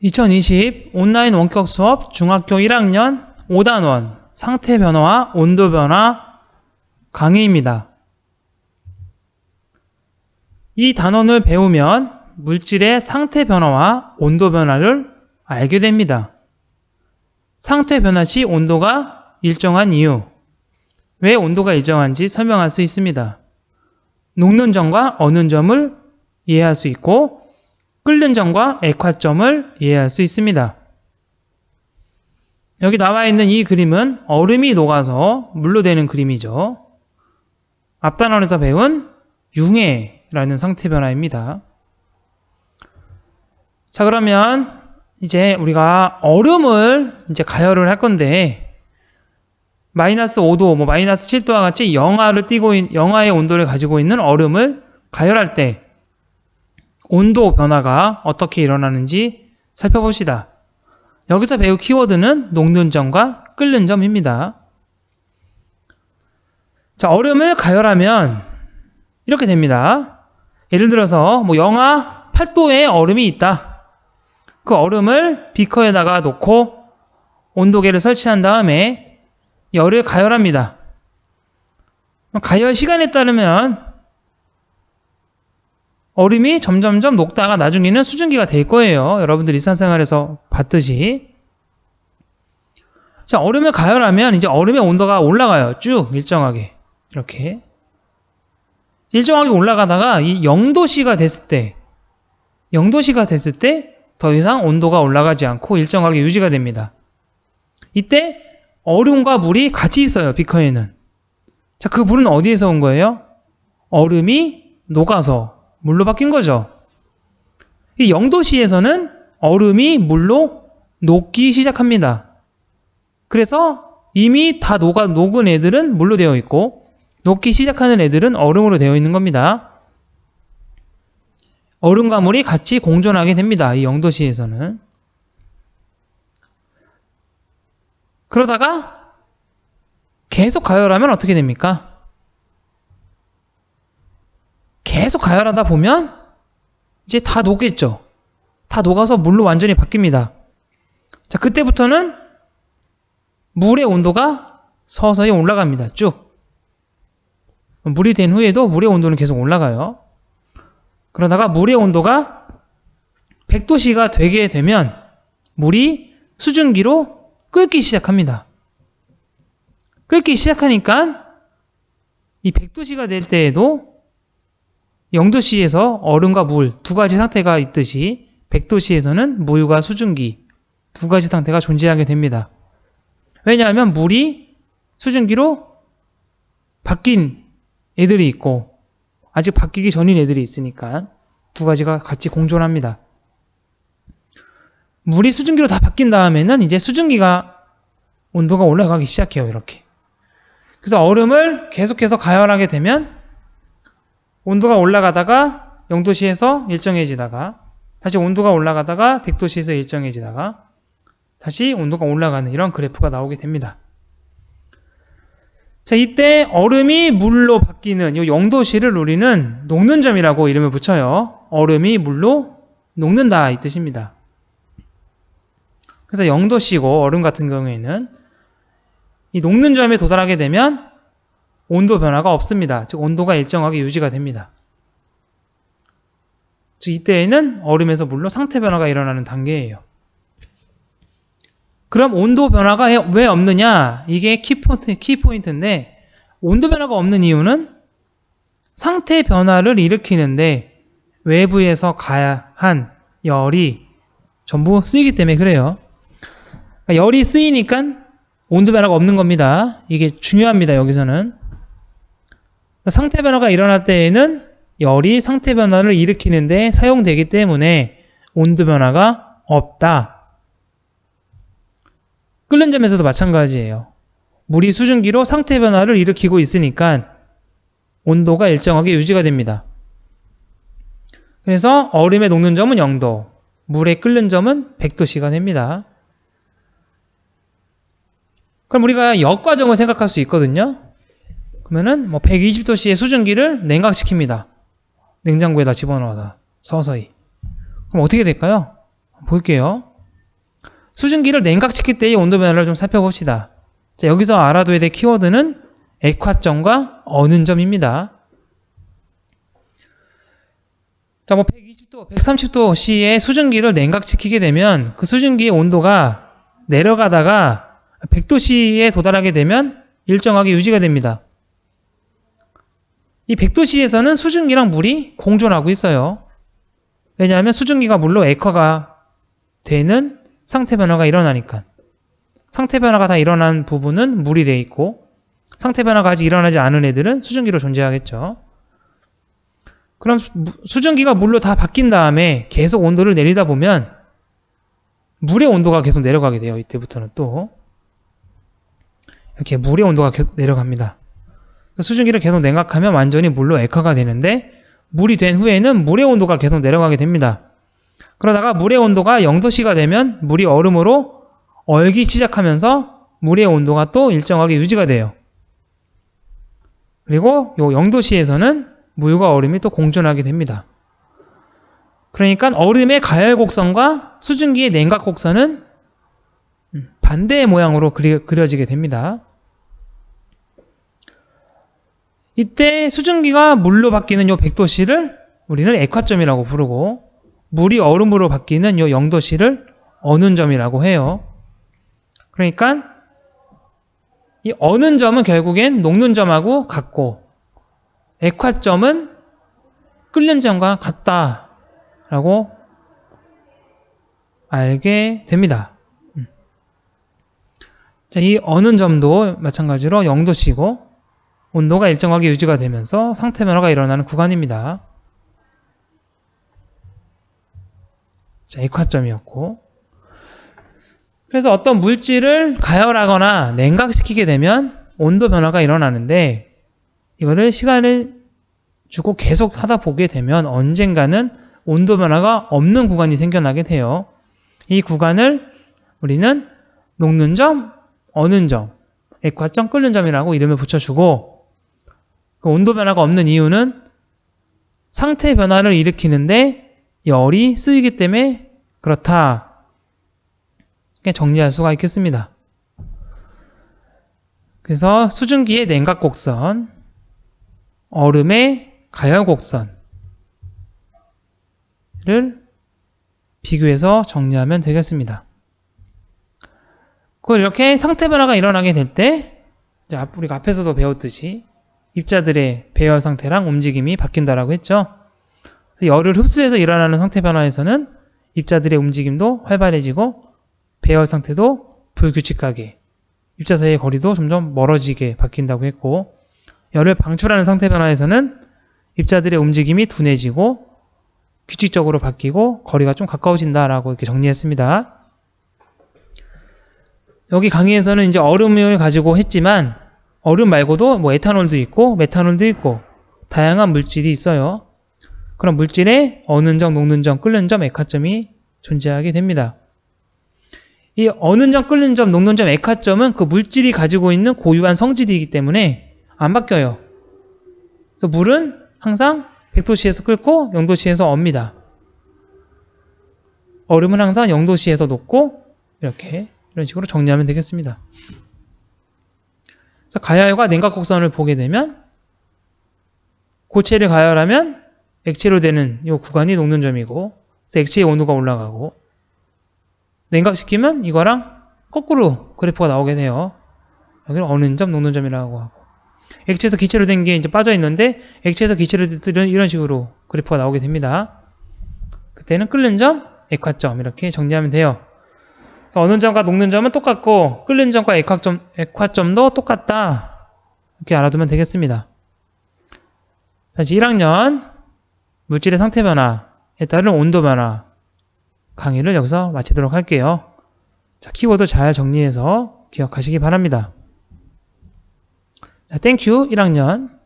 2020 온라인 원격 수업 중학교 1학년 5단원 상태 변화와 온도 변화 강의입니다. 이 단원을 배우면 물질의 상태 변화와 온도 변화를 알게 됩니다. 상태 변화 시 온도가 일정한 이유, 왜 온도가 일정한지 설명할 수 있습니다. 녹는 점과 어는 점을 이해할 수 있고 끓는 점과 액화점을 이해할 수 있습니다. 여기 나와 있는 이 그림은 얼음이 녹아서 물로 되는 그림이죠. 앞 단원에서 배운 융해라는 상태 변화입니다. 자, 그러면 이제 우리가 얼음을 이제 가열을 할 건데 마이너스 5도, 마이너스 7도와 같이 영하의 온도를 가지고 있는 얼음을 가열할 때 온도 변화가 어떻게 일어나는지 살펴봅시다. 여기서 배울 키워드는 녹는 점과 끓는 점입니다. 자, 얼음을 가열하면 이렇게 됩니다. 예를 들어서 영하 8도의 얼음이 있다. 그 얼음을 비커에다가 놓고 온도계를 설치한 다음에 열을 가열합니다. 가열 시간에 따르면 얼음이 점점점 녹다가 나중에는 수증기가 될 거예요. 여러분들 일상생활에서 봤듯이. 자, 얼음을 가열하면 이제 얼음의 온도가 올라가요. 쭉 일정하게. 이렇게. 일정하게 올라가다가 이 0도씨가 됐을 때 더 이상 온도가 올라가지 않고 일정하게 유지가 됩니다. 이때 얼음과 물이 같이 있어요. 비커에는. 자, 그 물은 어디에서 온 거예요? 얼음이 녹아서 물로 바뀐 거죠. 이 0도씨에서는 얼음이 물로 녹기 시작합니다. 그래서 이미 다 녹은 애들은 물로 되어 있고 녹기 시작하는 애들은 얼음으로 되어 있는 겁니다. 얼음과 물이 같이 공존하게 됩니다. 이 0도씨에서는. 그러다가 계속 가열하면 어떻게 됩니까? 계속 가열하다 보면 이제 다 녹겠죠. 다 녹아서 물로 완전히 바뀝니다. 자, 그때부터는 물의 온도가 서서히 올라갑니다. 쭉. 물이 된 후에도 물의 온도는 계속 올라가요. 그러다가 물의 온도가 100도씨가 되게 되면 물이 수증기로 끓기 시작합니다. 끓기 시작하니까 이 100도씨가 될 때에도 0도씨에서 얼음과 물 두 가지 상태가 있듯이 100도씨에서는 물과 수증기 두 가지 상태가 존재하게 됩니다. 왜냐하면 물이 수증기로 바뀐 애들이 있고 아직 바뀌기 전인 애들이 있으니까 두 가지가 같이 공존합니다. 물이 수증기로 다 바뀐 다음에는 이제 수증기가 온도가 올라가기 시작해요. 이렇게. 그래서 얼음을 계속해서 가열하게 되면 온도가 올라가다가 0도씨에서 일정해지다가 다시 온도가 올라가다가 100도씨에서 일정해지다가 다시 온도가 올라가는 이런 그래프가 나오게 됩니다. 자, 이때 얼음이 물로 바뀌는 이 0도씨를 우리는 녹는 점이라고 이름을 붙여요. 얼음이 물로 녹는다 이 뜻입니다. 그래서 0도씨고 얼음 같은 경우에는 이 녹는 점에 도달하게 되면 온도 변화가 없습니다. 즉 온도가 일정하게 유지가 됩니다. 즉 이때에는 얼음에서 물로 상태 변화가 일어나는 단계예요. 그럼 온도 변화가 왜 없느냐? 이게 키포인트인데 온도 변화가 없는 이유는 상태 변화를 일으키는데 외부에서 가한 열이 전부 쓰이기 때문에 그래요. 그러니까 열이 쓰이니까 온도 변화가 없는 겁니다. 이게 중요합니다. 여기서는. 상태 변화가 일어날 때에는 열이 상태 변화를 일으키는데 사용되기 때문에 온도 변화가 없다. 끓는 점에서도 마찬가지예요. 물이 수증기로 상태 변화를 일으키고 있으니까 온도가 일정하게 유지가 됩니다. 그래서 얼음의 녹는 점은 0도, 물의 끓는 점은 100도씨가 됩니다. 그럼 우리가 역과정을 생각할 수 있거든요. 그러면은 120도씨의 수증기를 냉각시킵니다. 냉장고에다 집어넣어서 서서히. 그럼 어떻게 될까요? 볼게요. 수증기를 냉각시킬 때의 온도 변화를 좀 살펴봅시다. 자, 여기서 알아둬야 될 키워드는 액화점과 어는 점입니다. 자, 뭐 120도, 130도 C의 수증기를 냉각시키게 되면 그 수증기의 온도가 내려가다가 100도 C에 도달하게 되면 일정하게 유지가 됩니다. 이 100도 C에서는 수증기랑 물이 공존하고 있어요. 왜냐하면 수증기가 물로 액화가 되는 상태 변화가 일어나니까. 상태 변화가 다 일어난 부분은 물이 돼 있고 상태 변화가 아직 일어나지 않은 애들은 수증기로 존재하겠죠. 그럼 수증기가 물로 다 바뀐 다음에 계속 온도를 내리다 보면 물의 온도가 계속 내려가게 돼요. 이때부터는 또 이렇게 물의 온도가 계속 내려갑니다. 수증기를 계속 냉각하면 완전히 물로 액화가 되는데 물이 된 후에는 물의 온도가 계속 내려가게 됩니다. 그러다가 물의 온도가 0도씨가 되면 물이 얼음으로 얼기 시작하면서 물의 온도가 또 일정하게 유지가 돼요. 그리고 요 0도씨에서는 물과 얼음이 또 공존하게 됩니다. 그러니까 얼음의 가열 곡선과 수증기의 냉각 곡선은 반대의 모양으로 그려지게 됩니다. 이때 수증기가 물로 바뀌는 요 100도씨를 우리는 액화점이라고 부르고 물이 얼음으로 바뀌는 요 0도씨를 어는 점이라고 해요. 그러니까 이 어는 점은 결국엔 녹는 점하고 같고 액화점은 끓는 점과 같다라고 알게 됩니다. 자, 이 어는 점도 마찬가지로 0도씨고 온도가 일정하게 유지가 되면서 상태 변화가 일어나는 구간입니다. 자, 액화점이었고 그래서 어떤 물질을 가열하거나 냉각시키게 되면 온도 변화가 일어나는데 이거를 시간을 주고 계속 하다 보게 되면 언젠가는 온도 변화가 없는 구간이 생겨나게 돼요. 이 구간을 우리는 녹는 점, 어는 점, 액화점, 끓는 점이라고 이름을 붙여주고 그 온도 변화가 없는 이유는 상태 변화를 일으키는데 열이 쓰이기 때문에 그렇다. 이렇게 정리할 수가 있겠습니다. 그래서 수증기의 냉각 곡선, 얼음의 가열 곡선을 비교해서 정리하면 되겠습니다. 그리고 이렇게 상태 변화가 일어나게 될 때 우리가 앞에서도 배웠듯이 입자들의 배열 상태랑 움직임이 바뀐다라고 했죠. 그래서 열을 흡수해서 일어나는 상태 변화에서는 입자들의 움직임도 활발해지고 배열 상태도 불규칙하게 입자 사이의 거리도 점점 멀어지게 바뀐다고 했고 열을 방출하는 상태 변화에서는 입자들의 움직임이 둔해지고 규칙적으로 바뀌고 거리가 좀 가까워진다라고 이렇게 정리했습니다. 여기 강의에서는 이제 얼음을 가지고 했지만 얼음 말고도 뭐 에탄올도 있고 메탄올도 있고 다양한 물질이 있어요. 그런 물질에 어는 점, 녹는 점, 끓는 점, 액화점이 존재하게 됩니다. 이 어는 점, 끓는 점, 녹는 점, 액화점은 그 물질이 가지고 있는 고유한 성질이기 때문에 안 바뀌어요. 그래서 물은 항상 100도씨에서 끓고 0도씨에서 업니다. 얼음은 항상 0도씨에서 녹고 이런 식으로 정리하면 되겠습니다. 그래서 가열과 냉각 곡선을 보게 되면 고체를 가열하면 액체로 되는 이 구간이 녹는 점이고 그래서 액체의 온도가 올라가고 냉각시키면 이거랑 거꾸로 그래프가 나오게 돼요. 여기는 어는 점, 녹는 점이라고 하고 액체에서 기체로 된 게 이제 빠져 있는데 액체에서 기체로 됐던 이런 식으로 그래프가 나오게 됩니다. 그때는 끓는 점, 액화점 이렇게 정리하면 돼요. 그래서 어는 점과 녹는 점은 똑같고 끓는 점과 액화점도 똑같다. 이렇게 알아두면 되겠습니다. 자, 이제 1학년 물질의 상태 변화에 따른 온도 변화 강의를 여기서 마치도록 할게요. 자, 키워드 잘 정리해서 기억하시기 바랍니다. 자, 땡큐 1학년.